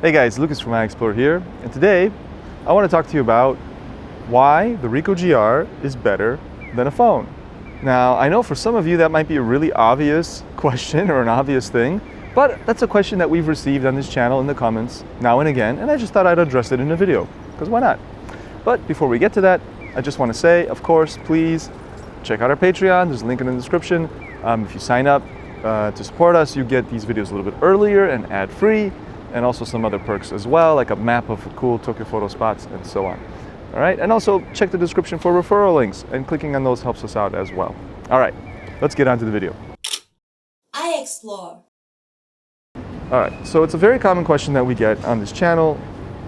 Hey guys, Lucas from iExplore here, and today I want to talk to you about why the Ricoh GR is better than a phone. Now, I know for some of you that might be a really obvious question or an obvious thing, but that's a question that we've received on this channel in the comments now and again, and I just thought I'd address it in a video, because why not? But before we get to that, I just want to say, of course, please check out our Patreon. There's a link in the description. If you sign up to support us, you get these videos a little bit earlier and ad-free, and also some other perks as well, like a map of cool Tokyo photo spots and so on. All right, and also check the description for referral links, and clicking on those helps us out as well. All right, let's get on to the video. iExplore. All right, so it's a very common question that we get on this channel.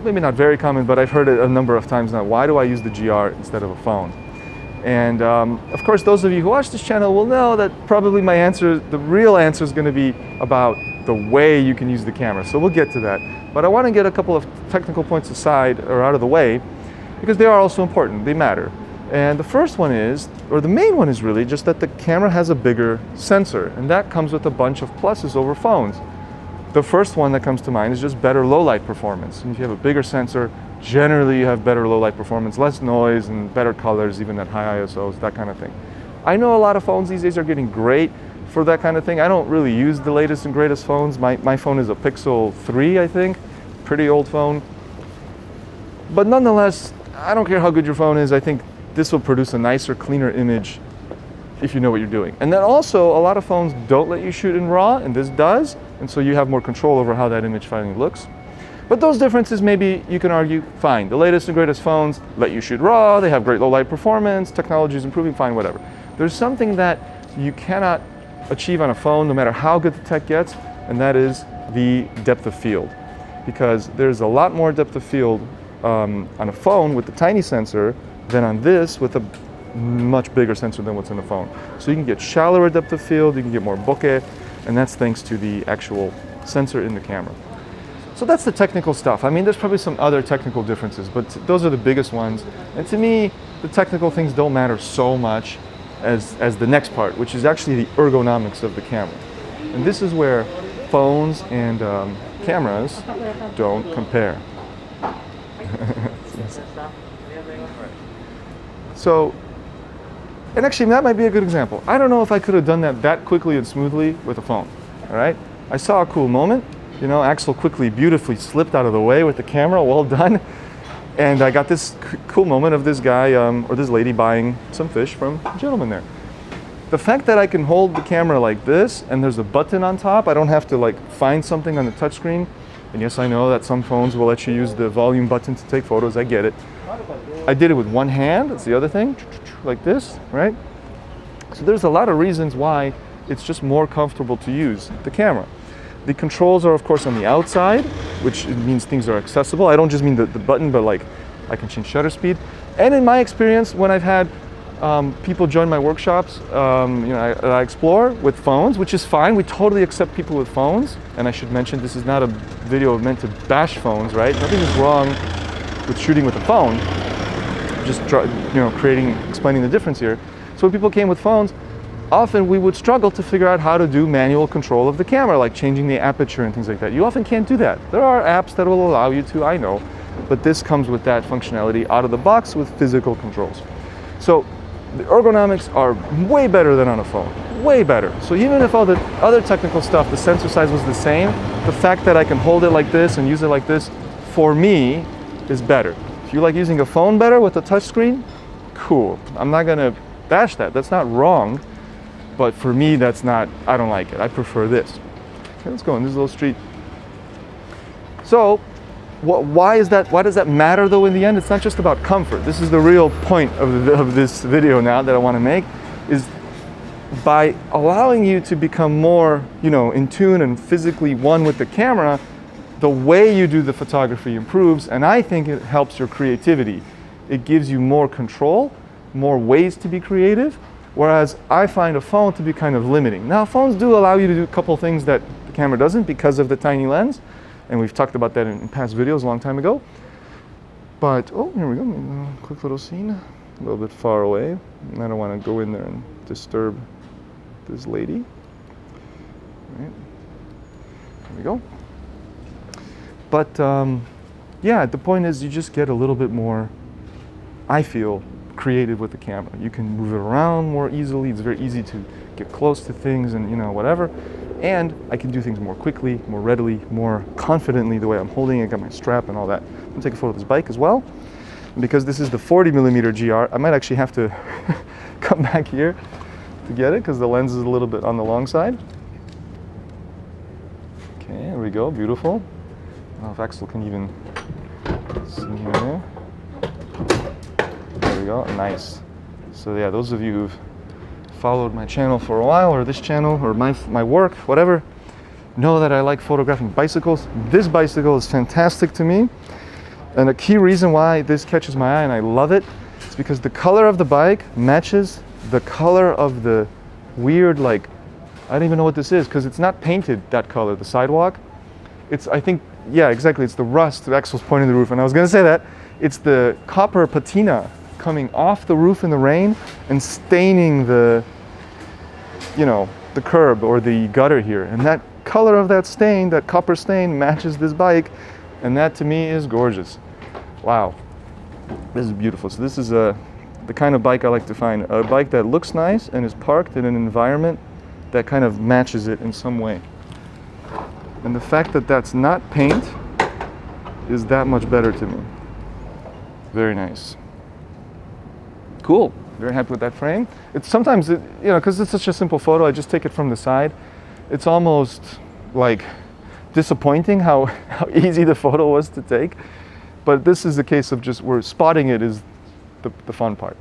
Maybe not very common, but I've heard it a number of times now. Why do I use the GR instead of a phone? And of course, those of you who watch this channel will know that probably my answer, the real answer, is going to be about the way you can use the camera. So we'll get to that. But I want to get a couple of technical points aside or out of the way, because they are also important. They matter. And the first one is, or the main one is really just that the camera has a bigger sensor, and that comes with a bunch of pluses over phones. The first one that comes to mind is just better low light performance. And if you have a bigger sensor, generally you have better low light performance, less noise, and better colors, even at high ISOs, that kind of thing. I know a lot of phones these days are getting great for that kind of thing. I don't really use the latest and greatest phones. My phone is a Pixel 3, I think. Pretty old phone. But nonetheless, I don't care how good your phone is. I think this will produce a nicer, cleaner image if you know what you're doing. And then also, a lot of phones don't let you shoot in RAW, and this does. And so you have more control over how that image finally looks. But those differences, maybe you can argue, fine. The latest and greatest phones let you shoot RAW, they have great low light performance, technology is improving, fine, whatever. There's something that you cannot achieve on a phone, no matter how good the tech gets, and that is the depth of field. Because there's a lot more depth of field on a phone with the tiny sensor than on this with a much bigger sensor than what's in the phone. So you can get shallower depth of field, you can get more bokeh, and that's thanks to the actual sensor in the camera. So that's the technical stuff. I mean, there's probably some other technical differences, but those are the biggest ones. And to me, the technical things don't matter so much as the next part, which is actually the ergonomics of the camera. And this is where phones and cameras don't compare. So, and actually that might be a good example. I don't know if I could have done that quickly and smoothly with a phone, all right? I saw a cool moment. You know, Axel quickly, beautifully slipped out of the way with the camera, well done. And I got this cool moment of this guy or this lady buying some fish from a gentleman there. The fact that I can hold the camera like this and there's a button on top, I don't have to like find something on the touchscreen. And yes, I know that some phones will let you use the volume button to take photos, I get it. I did it with one hand, that's the other thing, like this, right? So there's a lot of reasons why it's just more comfortable to use the camera. The controls are, of course, on the outside, which means things are accessible. I don't just mean the button, but like I can change shutter speed. And in my experience, when I've had people join my workshops, I explore with phones, which is fine. We totally accept people with phones. And I should mention, this is not a video meant to bash phones, right? Nothing is wrong with shooting with a phone. Just explaining the difference here. So when people came with phones, often we would struggle to figure out how to do manual control of the camera, like changing the aperture and things like that. You often can't do that. There are apps that will allow you to, I know, but this comes with that functionality out of the box with physical controls. So the ergonomics are way better than on a phone, way better. So even if all the other technical stuff, the sensor size was the same, the fact that I can hold it like this and use it like this, for me, is better. If you like using a phone better with a touchscreen, cool. I'm not gonna bash that, that's not wrong. But for me, that's not, I don't like it. I prefer this. Okay, let's go in this little street. So, why does that matter though in the end? It's not just about comfort. This is the real point of this video now that I want to make, is by allowing you to become more, in tune and physically one with the camera, the way you do the photography improves, and I think it helps your creativity. It gives you more control, more ways to be creative. Whereas I find a phone to be kind of limiting. Now, phones do allow you to do a couple things that the camera doesn't because of the tiny lens. And we've talked about that in past videos a long time ago. But, oh, here we go, a quick little scene. A little bit far away. I don't want to go in there and disturb this lady. All right. There we go. But yeah, the point is you just get a little bit more, I feel, creative with the camera. You can move it around more easily. It's very easy to get close to things and, you know, whatever. And I can do things more quickly, more readily, more confidently the way I'm holding it. I got my strap and all that. I'm gonna take a photo of this bike as well. And because this is the 40mm GR, I might actually have to come back here to get it because the lens is a little bit on the long side. Okay, there we go, beautiful. I don't know if Axel can even see here. There we go, nice. So yeah, those of you who've followed my channel for a while, or this channel, or my work, whatever, know that I like photographing bicycles. This bicycle is fantastic to me. And a key reason why this catches my eye and I love it is because the color of the bike matches the color of the weird, like, I don't even know what this is because it's not painted that color, the sidewalk. It's, I think, yeah, exactly, it's the rust. Axel's pointing the roof, and I was gonna say that. It's the copper patina coming off the roof in the rain and staining the, you know, the curb or the gutter here. And that color of that stain, that copper stain, matches this bike, and that to me is gorgeous. Wow, this is beautiful. So this is the kind of bike I like to find, a bike that looks nice and is parked in an environment that kind of matches it in some way. And the fact that that's not paint is that much better to me. Very nice. Cool, very happy with that frame. It's sometimes, you know, because it's such a simple photo, I just take it from the side. It's almost like disappointing how easy the photo was to take. But this is a case of just where spotting it is the fun part.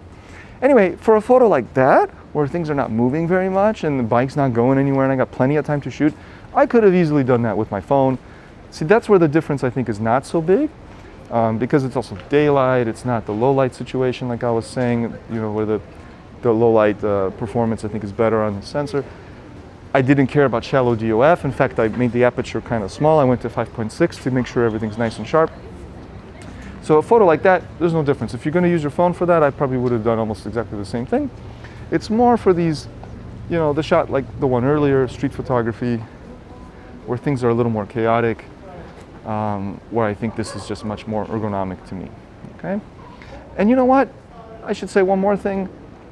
Anyway, for a photo like that, where things are not moving very much and the bike's not going anywhere and I got plenty of time to shoot, I could have easily done that with my phone. See, that's where the difference I think is not so big, because it's also daylight, it's not the low light situation like I was saying, you know, where the low light performance I think is better on the sensor. I didn't care about shallow DOF. In fact, I made the aperture kind of small. I went to 5.6 to make sure everything's nice and sharp. So a photo like that, there's no difference. If you're going to use your phone for that, I probably would have done almost exactly the same thing. It's more for these, you know, the shot like the one earlier, street photography, where things are a little more chaotic, where I think this is just much more ergonomic to me, okay? And you know what? I should say one more thing.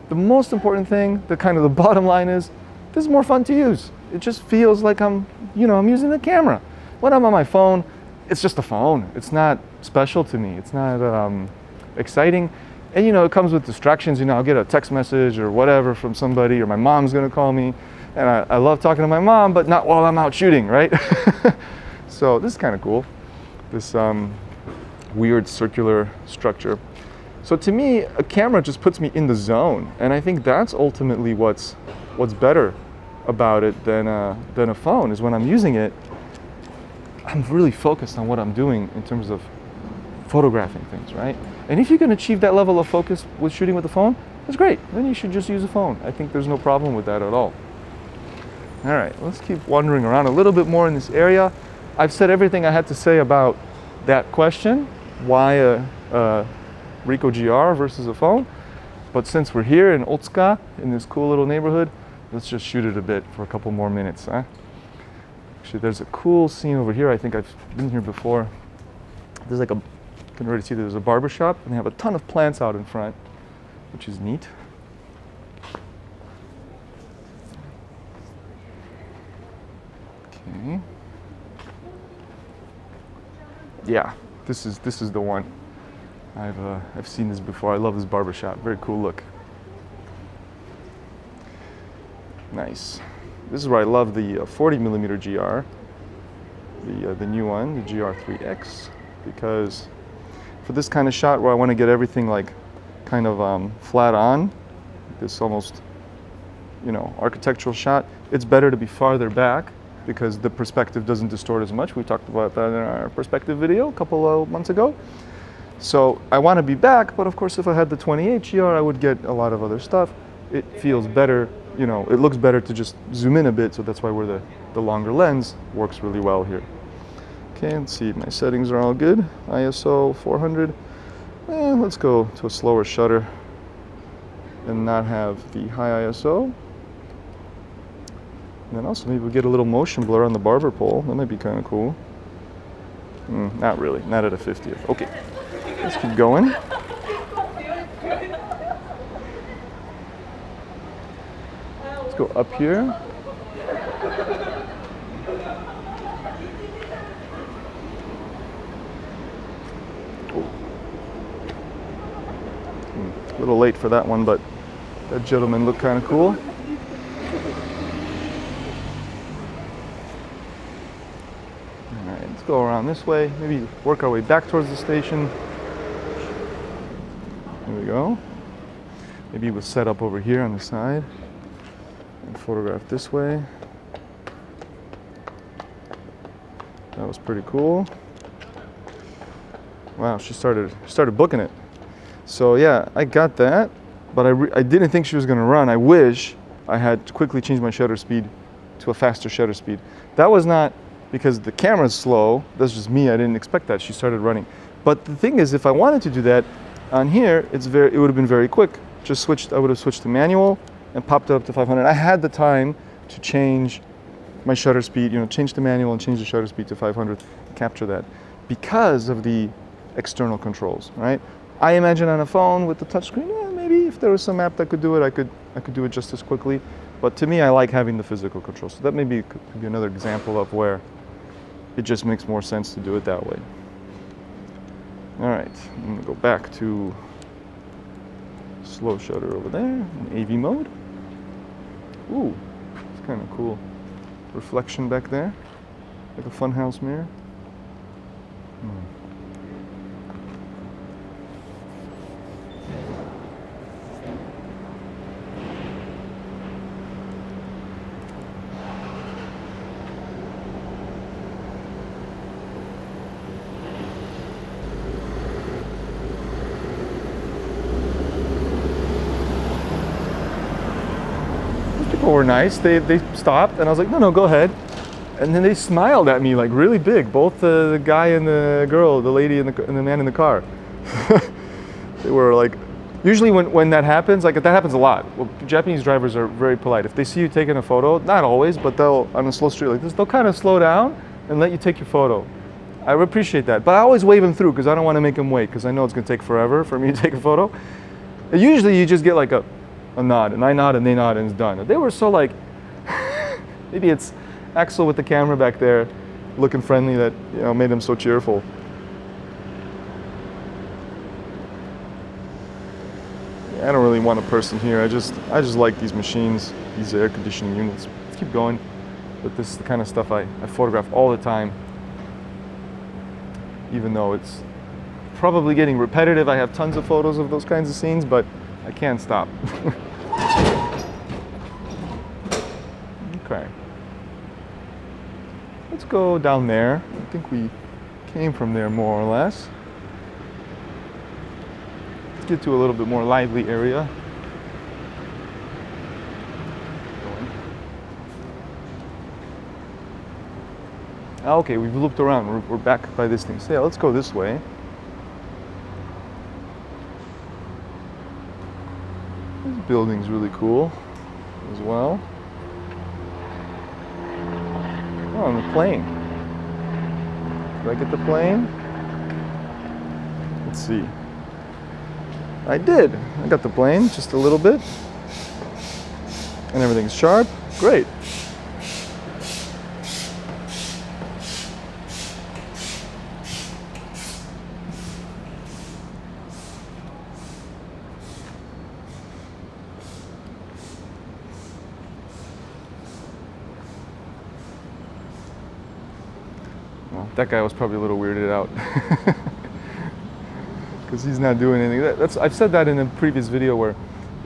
The most important thing, the kind of the bottom line is, this is more fun to use. It just feels like I'm using the camera. When I'm on my phone, it's just a phone. It's not special to me. It's not exciting. And you know, it comes with distractions. You know, I'll get a text message or whatever from somebody, or my mom's gonna call me. And I love talking to my mom, but not while I'm out shooting, right? So this is kind of cool. This weird circular structure. So to me, a camera just puts me in the zone. And I think that's ultimately what's better about it than a phone, is when I'm using it, I'm really focused on what I'm doing in terms of photographing things, right? And if you can achieve that level of focus with shooting with the phone, that's great. Then you should just use a phone. I think there's no problem with that at all. All right, let's keep wandering around a little bit more in this area. I've said everything I had to say about that question, why a Ricoh GR versus a phone. But since we're here in Otsuka, in this cool little neighborhood, let's just shoot it a bit for a couple more minutes, huh? Actually, there's a cool scene over here. I think I've been here before. There's like you can already see there's a barber shop, and they have a ton of plants out in front, which is neat. Okay. Yeah, this is the one. I've seen this before. I love this barber shop. Very cool look. Nice. This is where I love the 40mm GR, the new one, the GR3X, because for this kind of shot where I want to get everything like kind of flat on, this almost, you know, architectural shot, it's better to be farther back because the perspective doesn't distort as much. We talked about that in our perspective video a couple of months ago. So I want to be back, but of course if I had the 28 GR, I would get a lot of other stuff. It feels better, you know, it looks better to just zoom in a bit, so that's why the longer lens works really well here. Okay, let's see, my settings are all good. ISO 400. Let's go to a slower shutter and not have the high ISO. And then also maybe we'll get a little motion blur on the barber pole. That might be kind of cool. Not really, not at a 50th. Okay, let's keep going. Let's go up here. A little late for that one, but that gentleman looked kind of cool. All right, let's go around this way. Maybe work our way back towards the station. There we go. Maybe we'll set up over here on the side and photograph this way. That was pretty cool. Wow, she started booking it. So yeah, I got that, but I didn't think she was going to run. I wish I had quickly changed my shutter speed to a faster shutter speed. That was not because the camera's slow. That's just me. I didn't expect that. She started running. But the thing is, if I wanted to do that on here, it would have been very quick. I would have switched to manual and popped it up to 500. I had the time to change my shutter speed, change the manual and change the shutter speed to 500, capture that because of the external controls, right? I imagine on a phone with the touchscreen, maybe if there was some app that could do it, I could do it just as quickly. But to me, I like having the physical controls. So that could be another example of where it just makes more sense to do it that way. All right, I'm gonna go back to slow shutter over there in AV mode. Ooh, it's kind of cool. Reflection back there, like a funhouse mirror. People were nice. They stopped, and I was like, no, go ahead. And then they smiled at me like really big, both the guy and the girl, the lady and the man in the car. They were like, usually when that happens, like that happens a lot. Well, Japanese drivers are very polite. If they see you taking a photo, not always, but they'll, on a slow street like this, they'll kind of slow down and let you take your photo. I appreciate that, but I always wave them through because I don't want to make them wait because I know it's going to take forever for me to take a photo. And usually you just get like a nod, and I nod and they nod and it's done. They were so like, maybe it's Axel with the camera back there looking friendly that made them so cheerful. Yeah, I don't really want a person here. I just like these machines, these air conditioning units. Let's keep going. But this is the kind of stuff I photograph all the time, even though it's probably getting repetitive. I have tons of photos of those kinds of scenes, but I can't stop. Okay. Let's go down there. I think we came from there more or less. Let's get to a little bit more lively area. Okay, we've looped around. We're back by this thing. So yeah, let's go this way. This building's really cool as well. Oh, and the plane. Did I get the plane? Let's see. I did. I got the plane, just a little bit. And everything's sharp. Great. Well, that guy was probably a little weirded out because he's not doing anything. I've said that in a previous video where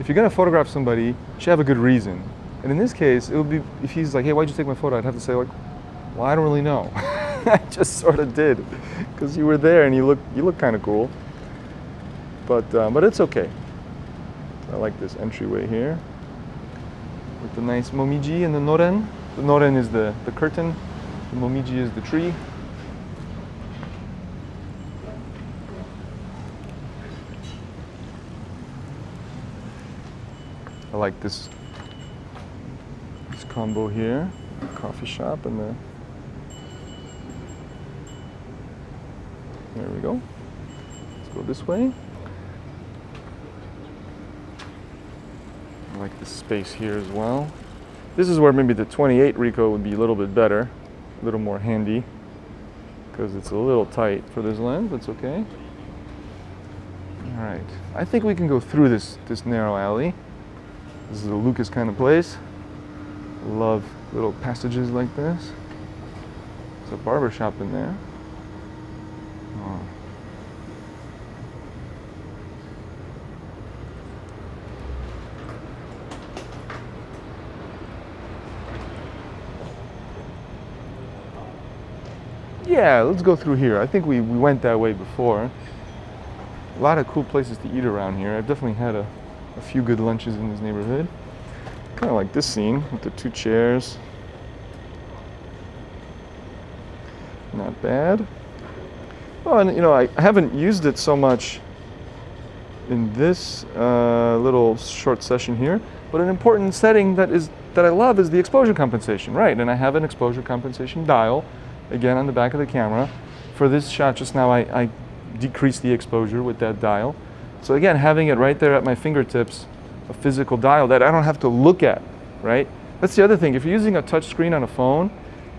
if you're going to photograph somebody, you should have a good reason. And in this case, it would be if he's like, hey, why'd you take my photo? I'd have to say like, well, I don't really know. I just sort of did because you were there and you look kind of cool. But it's okay. I like this entryway here with the nice momiji and the noren. The noren is the curtain. The momiji is the tree. I like this combo here, coffee shop and the There we go. Let's go this way. I like the space here as well. This is where maybe the 28 Ricoh would be a little bit better, a little more handy, because it's a little tight for this lens, but it's okay. All right, I think we can go through this narrow alley. This is a Lucas kind of place. Love little passages like this. There's a barber shop in there. Oh. Yeah, let's go through here. I think we went that way before. A lot of cool places to eat around here. I've definitely had a few good lunches in this neighborhood. Kind of like this scene with the 2 chairs. Not bad. Oh, and you know, I haven't used it so much in this little short session here, but an important setting that I love is the exposure compensation, right? And I have an exposure compensation dial, again on the back of the camera. For this shot just now, I decreased the exposure with that dial. So again, having it right there at my fingertips, a physical dial that I don't have to look at, right? That's the other thing. If you're using a touch screen on a phone,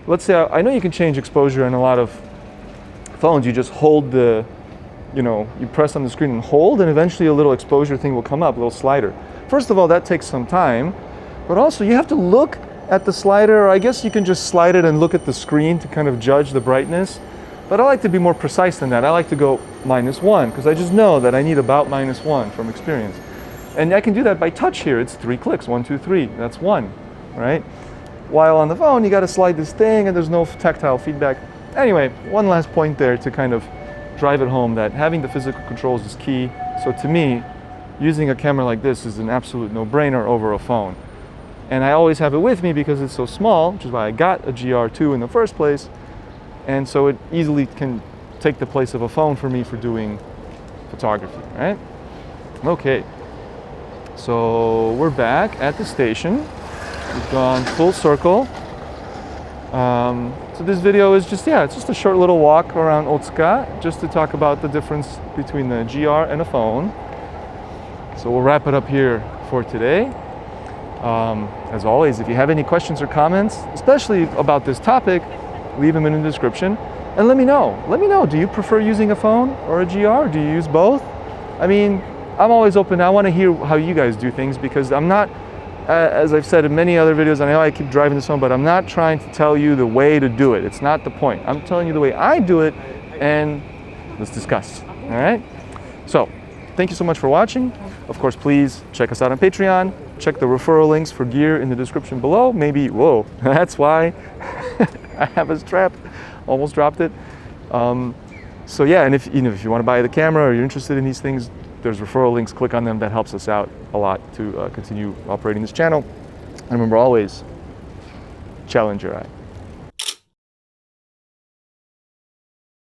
let's say, I know you can change exposure in a lot of phones. You just hold you press on the screen and hold, and eventually a little exposure thing will come up, a little slider. First of all, that takes some time, but also you have to look at the slider, or I guess you can just slide it and look at the screen to kind of judge the brightness. But I like to be more precise than that. I like to go -1, because I just know that I need about -1 from experience. And I can do that by touch here. It's 3 clicks, 1, 2, 3, that's 1, right? While on the phone, you gotta slide this thing and there's no tactile feedback. Anyway, one last point there to kind of drive it home that having the physical controls is key. So to me, using a camera like this is an absolute no-brainer over a phone. And I always have it with me because it's so small, which is why I got a GR2 in the first place. And so it easily can take the place of a phone for me for doing photography, right? Okay, so we're back at the station. We've gone full circle. So this video is just, it's just a short little walk around Otsuka, just to talk about the difference between the GR and a phone. So we'll wrap it up here for today. As always, if you have any questions or comments, especially about this topic, leave them in the description and let me know. Let me know, do you prefer using a phone or a GR? Do you use both? I mean, I'm always open. I want to hear how you guys do things, because I'm not, as I've said in many other videos, I know I keep driving this home, but I'm not trying to tell you the way to do it. It's not the point. I'm telling you the way I do it, and let's discuss, all right? So, thank you so much for watching. Of course, please check us out on Patreon. Check the referral links for gear in the description below. Maybe, whoa, that's why I have a strap. Almost dropped it. So yeah, and if you want to buy the camera or you're interested in these things, there's referral links. Click on them. That helps us out a lot to continue operating this channel. And remember, always challenge your eye.